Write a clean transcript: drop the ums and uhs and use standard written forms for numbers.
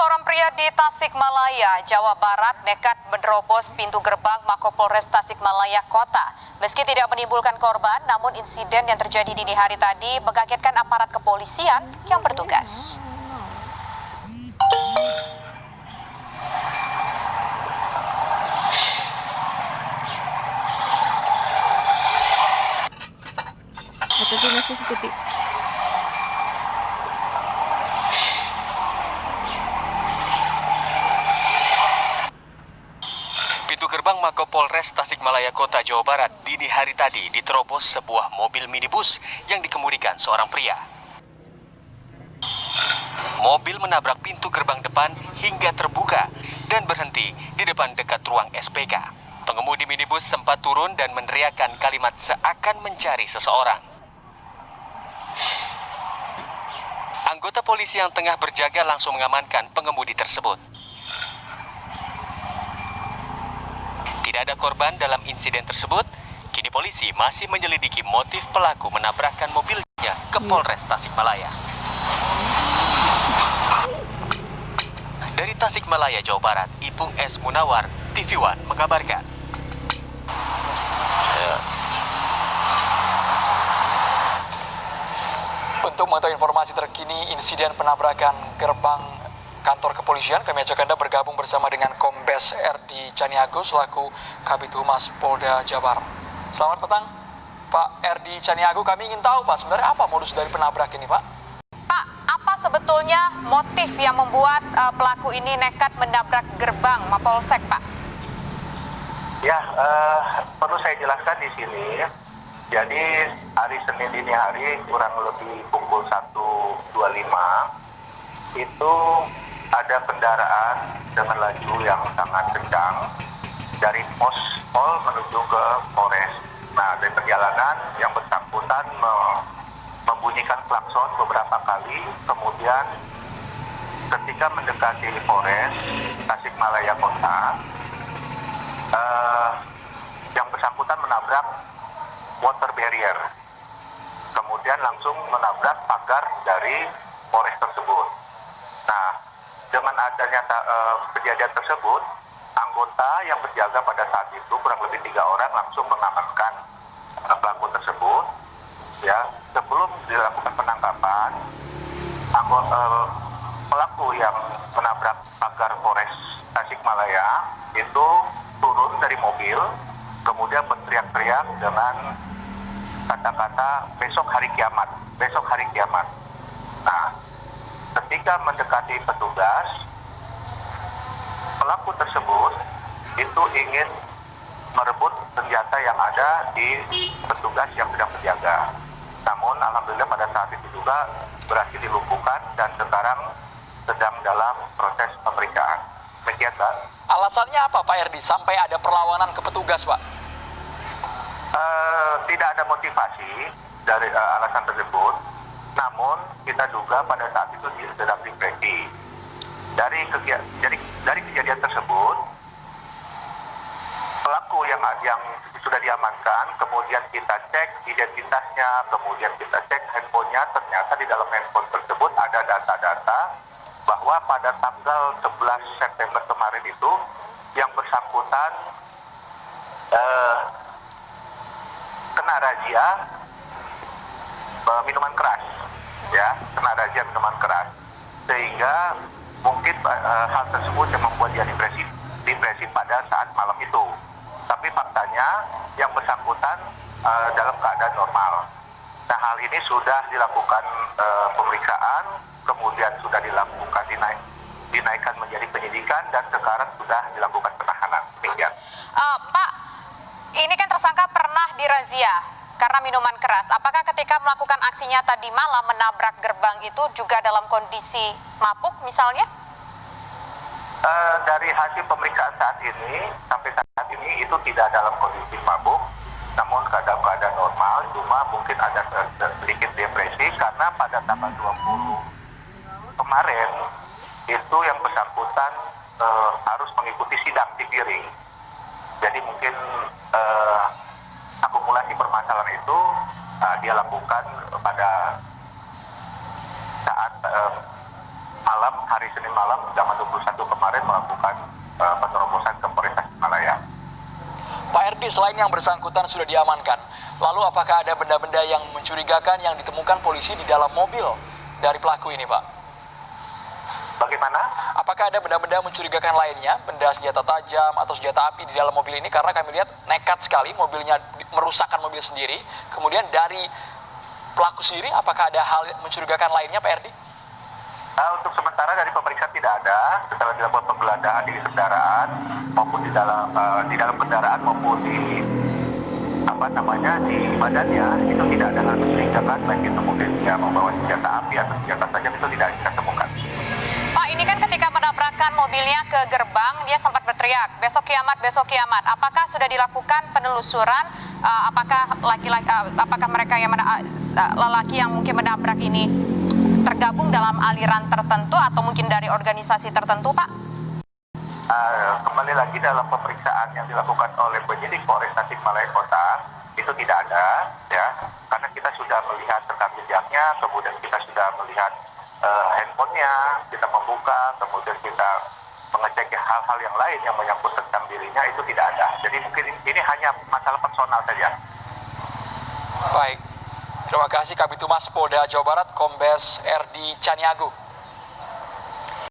Seorang pria di Tasikmalaya, Jawa Barat nekat menerobos pintu gerbang Makopolres Tasikmalaya Kota. Meski tidak menimbulkan korban, namun insiden yang terjadi dini hari tadi mengagetkan aparat kepolisian yang bertugas. Ito na CCTV. Pintu gerbang Makopolres Tasikmalaya Kota Jawa Barat dini hari tadi diterobos sebuah mobil minibus yang dikemudikan seorang pria. Mobil menabrak pintu gerbang depan hingga terbuka dan berhenti di depan dekat ruang SPK. Pengemudi minibus sempat turun dan meneriakkan kalimat seakan mencari seseorang. Anggota polisi yang tengah berjaga langsung mengamankan pengemudi tersebut. Tidak ada korban dalam insiden tersebut. Kini polisi masih menyelidiki motif pelaku menabrakkan mobilnya ke Polres Tasikmalaya. Dari Tasikmalaya, Jawa Barat, Ipung S. Munawar, TV One mengabarkan. Untuk mengetahui informasi terkini insiden penabrakan gerbang kantor kepolisian, kami ajak Anda bergabung bersama dengan Kombes Erdi Caniago selaku Kabid Humas Polda Jabar. Selamat petang, Pak Erdi Caniago. Kami ingin tahu, Pak, sebenarnya apa modus dari penabrak ini, Pak? Pak, apa sebetulnya motif yang membuat pelaku ini nekat menabrak gerbang Mapolsek, Pak? Ya, perlu saya jelaskan di sini. Jadi hari Senin dini hari kurang lebih pukul 1.25 itu ada kendaraan dengan laju yang sangat kencang dari pos Pol menuju ke Polres. Nah, dari perjalanan yang bersangkutan membunyikan klakson beberapa kali, kemudian ketika mendekati Polres Tasikmalaya Kota, yang bersangkutan menabrak water barrier, kemudian langsung menabrak pagar dari Polres tersebut. Nah, dengan adanya kejadian tersebut, anggota yang berjaga pada saat itu kurang lebih 3 orang langsung mengamankan pelaku tersebut. Ya, sebelum dilakukan penangkapan, pelaku yang menabrak pagar Polres Tasikmalaya itu turun dari mobil, kemudian berteriak-teriak dengan kata-kata besok hari kiamat, besok hari kiamat. Nah, ketika mendekati petugas, pelaku tersebut itu ingin merebut senjata yang ada di petugas yang sedang berjaga. Namun alhamdulillah pada saat itu juga berhasil dilumpuhkan dan sekarang sedang dalam proses pemeriksaan. Demikian, Pak. Alasannya apa, Pak Erdi, sampai ada perlawanan ke petugas, Pak? Tidak ada motivasi dari alasan tersebut. Namun kita duga pada saat itu dia sedang depresi. Dari kejadian tersebut, pelaku yang sudah diamankan, kemudian kita cek identitasnya, kemudian kita cek handphonenya, ternyata di dalam handphone tersebut ada data-data bahwa pada tanggal 11 September kemarin itu yang bersangkutan kena razia minuman keras, ya, kena razia minuman keras, sehingga mungkin hal tersebut yang membuat dia depresi pada saat malam itu. Tapi faktanya yang bersangkutan dalam keadaan normal. Nah, hal ini sudah dilakukan pemeriksaan, kemudian sudah dilakukan dinaikkan menjadi penyidikan dan sekarang sudah dilakukan penahanan. Demikian. Pak, ini kan tersangka pernah dirazia karena minuman keras. Apakah ketika melakukan aksinya tadi malam menabrak gerbang itu juga dalam kondisi mabuk misalnya? Dari hasil pemeriksaan saat ini, sampai saat ini itu tidak dalam kondisi mabuk, namun keadaan normal, cuma mungkin ada sedikit depresi karena pada tanggal 20 kemarin itu yang bersangkutan harus mengikuti sidang di Piring. Jadi mungkin akumulasi permasalahan itu dia lakukan pada saat malam, hari Senin malam, jam 21 kemarin melakukan penerobosan ke Polres Tasikmalaya. Pak Erdi, selain yang bersangkutan sudah diamankan, lalu apakah ada benda-benda yang mencurigakan yang ditemukan polisi di dalam mobil dari pelaku ini, Pak? Bagaimana? Apakah ada benda-benda mencurigakan lainnya, benda senjata tajam atau senjata api di dalam mobil ini? Karena kami lihat nekat sekali mobilnya merusakkan mobil sendiri. Kemudian dari pelaku sendiri, apakah ada hal mencurigakan lainnya, Pak Erdi? Untuk sementara dari pemeriksaan tidak ada. Setelah dilakukan penggeledahan di kendaraan maupun di dalam kendaraan maupun di di badannya itu tidak ada hal mencurigakan, baik itu mungkin dia membawa senjata api atau senjata tajam, itu tidak kita temukan. Pak, ini kan ketika menabrakkan mobilnya ke gerbang, dia sempat berteriak, besok kiamat, besok kiamat. Apakah sudah dilakukan penelusuran? Apakah mereka yang lelaki yang mungkin menabrak ini tergabung dalam aliran tertentu atau mungkin dari organisasi tertentu, Pak? Kembali lagi dalam pemeriksaan yang dilakukan oleh penyidik Polres Tasikmalaya Kota itu tidak ada, ya, karena kita sudah melihat rekam jejaknya, kemudian kita sudah melihat handphonenya, kita membuka, kemudian kita mengecek hal-hal yang lain yang menyangkut tentang dirinya, itu tidak ada. Jadi mungkin ini hanya masalah personal saja. Baik, terima kasih Kabid Humas Polda Jawa Barat, Kombes Erdi Caniago.